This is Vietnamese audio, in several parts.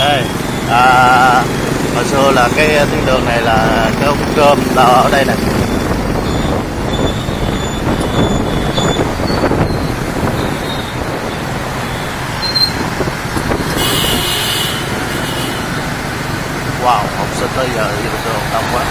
Đây, hồi xưa là cái tuyến đường này là cái ống cơm ở đây nè. Wow, học sinh tới giờ đi đường đông quá.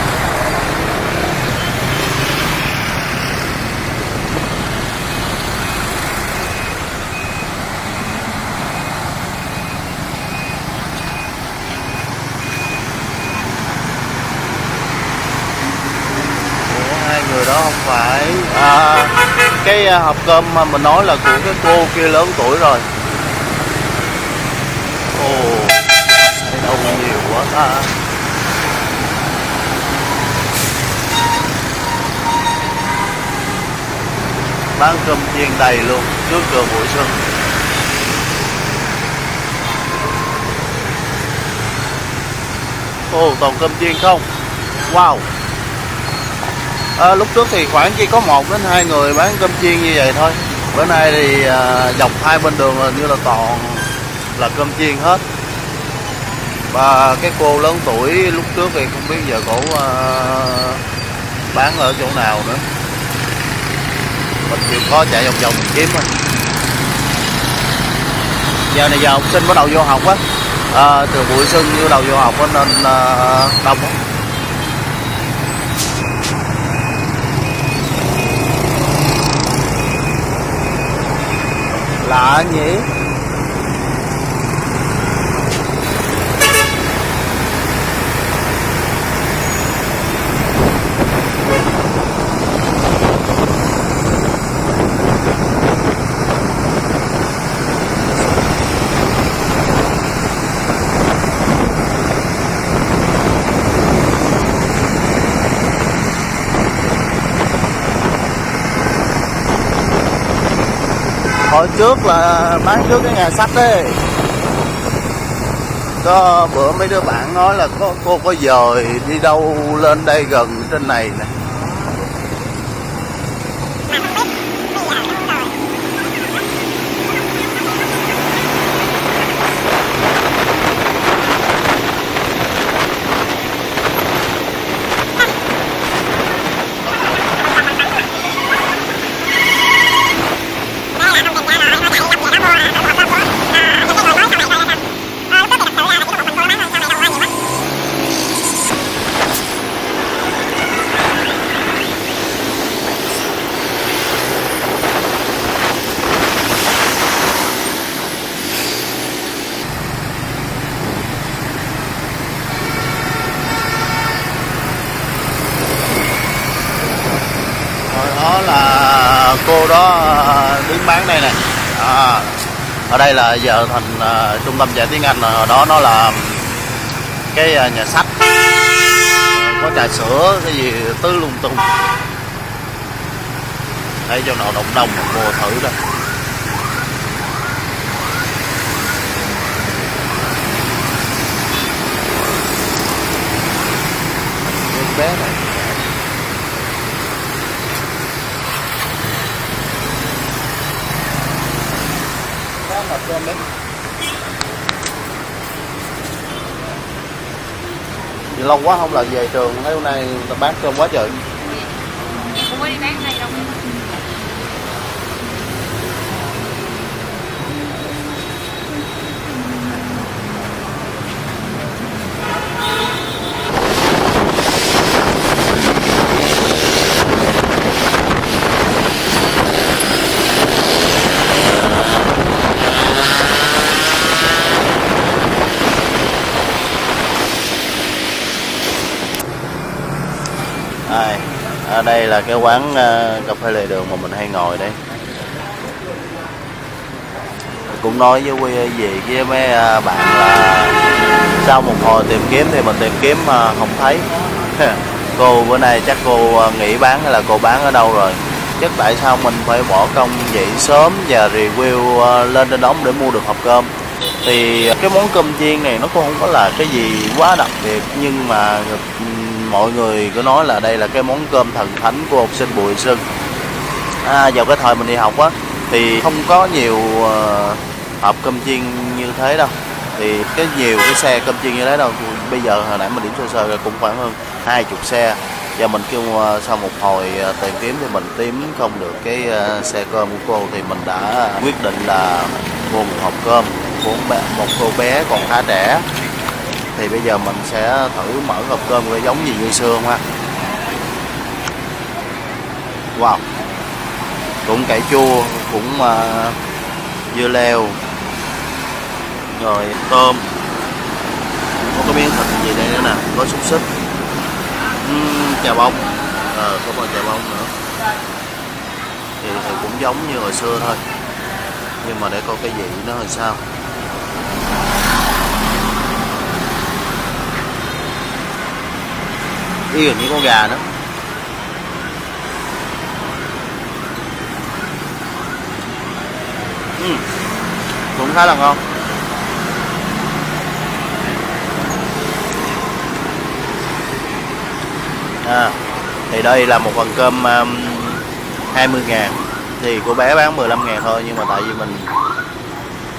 Hai người đó không phải cái hộp cơm mà mình nói là của cái cô kia lớn tuổi rồi. Ồ, đông nhiều quá ta. Bán cơm chiên đầy luôn trước cửa Bụi Xuân. Ồ, toàn cơm chiên không. Wow. Lúc trước thì khoảng chỉ có 1 đến 2 người bán cơm chiên như vậy thôi. Bữa nay thì dọc hai bên đường là như là toàn là cơm chiên hết. Và cái cô lớn tuổi lúc trước thì không biết giờ cổ bán ở chỗ nào nữa. Mình chịu khó chạy vòng vòng mình kiếm thôi. Giờ này giờ học sinh bắt đầu vô học á, từ Bụi Xuân bắt đầu vô học á nên đông á. Lạ nhỉ. Hồi trước là bán trước cái nhà sách đấy. Có bữa mấy đứa bạn nói là cô có dời đi đâu lên đây gần trên này nè. Đó là cô đó đứng bán đây nè. Ở đây là giờ thành trung tâm dạy tiếng Anh rồi. Hồi đó nó là cái nhà sách, có trà sữa cái gì tứ lung tung. Thấy cho nào đông đông mua thử đó. Bé này cơm đấy. Vì lâu quá không là về trường, thấy hôm nay ta bán cơm quá trời. Không có đi bán này đâu. Ở đây là cái quán cà phê lề đường mà mình hay ngồi đây. Cũng nói với với mấy bạn là sau một hồi tìm kiếm thì mình tìm kiếm không thấy. Cô bữa nay chắc cô nghỉ bán hay là cô bán ở đâu rồi. Chắc tại sao mình phải bỏ công dậy sớm và review lên trên đống để mua được hộp cơm. Thì cái món cơm chiên này nó cũng không có là cái gì quá đặc biệt, nhưng mà mọi người có nói là đây là cái món cơm thần thánh của học sinh Bụi Xuân. Vào cái thời mình đi học á thì không có nhiều hộp cơm chiên như thế đâu. Thì cái nhiều cái xe cơm chiên như thế đâu, bây giờ hồi nãy mình điểm sơ sơ cũng khoảng hơn 20 xe, và mình kêu sau một hồi tìm kiếm thì mình tìm không được cái xe cơm của cô, thì mình đã quyết định là mua một hộp cơm của một cô bé còn khá trẻ. Thì bây giờ mình sẽ thử mở hộp cơm để giống gì như xưa không ha. Wow, cũng cải chua, cũng dưa leo, rồi tôm, có cái miếng thịt gì đây nữa nè, có xúc xích, chà bông, có còn chà bông nữa. Thì cũng giống như hồi xưa thôi, nhưng mà để coi cái vị nó làm sao. Ý gần như con gà nữa. Cũng khá là ngon. Thì đây là một phần cơm 20.000, thì cô bé bán 15.000 thôi, nhưng mà tại vì mình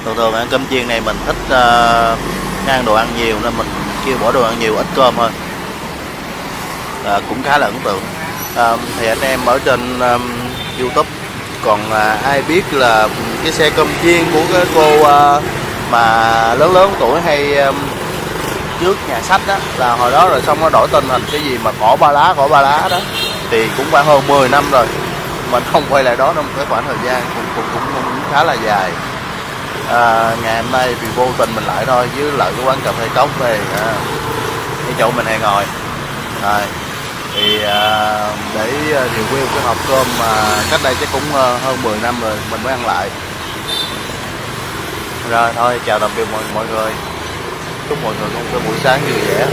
thường ăn cơm chiên này mình thích ăn đồ ăn nhiều nên mình kêu bỏ đồ ăn nhiều ít cơm thôi. Cũng khá là ấn tượng. Thì anh em ở trên YouTube còn ai biết là cái xe cơm chiên của cái cô mà lớn lớn tuổi hay trước nhà sách đó, là hồi đó rồi xong nó đổi tên thành cái gì mà cỏ ba lá đó, thì cũng khoảng hơn 10 năm rồi mình không quay lại đó trong cái khoảng thời gian cũng khá là dài. Ngày hôm nay vì vô tình mình lại thôi, với lại cái quán cà phê cốc này cái chỗ mình hay ngồi rồi, thì để review cái hộp cơm mà cách đây chắc cũng hơn 10 năm rồi mình mới ăn lại. Rồi thôi, chào tạm biệt mọi người, chúc mọi người có một cái buổi sáng vui vẻ.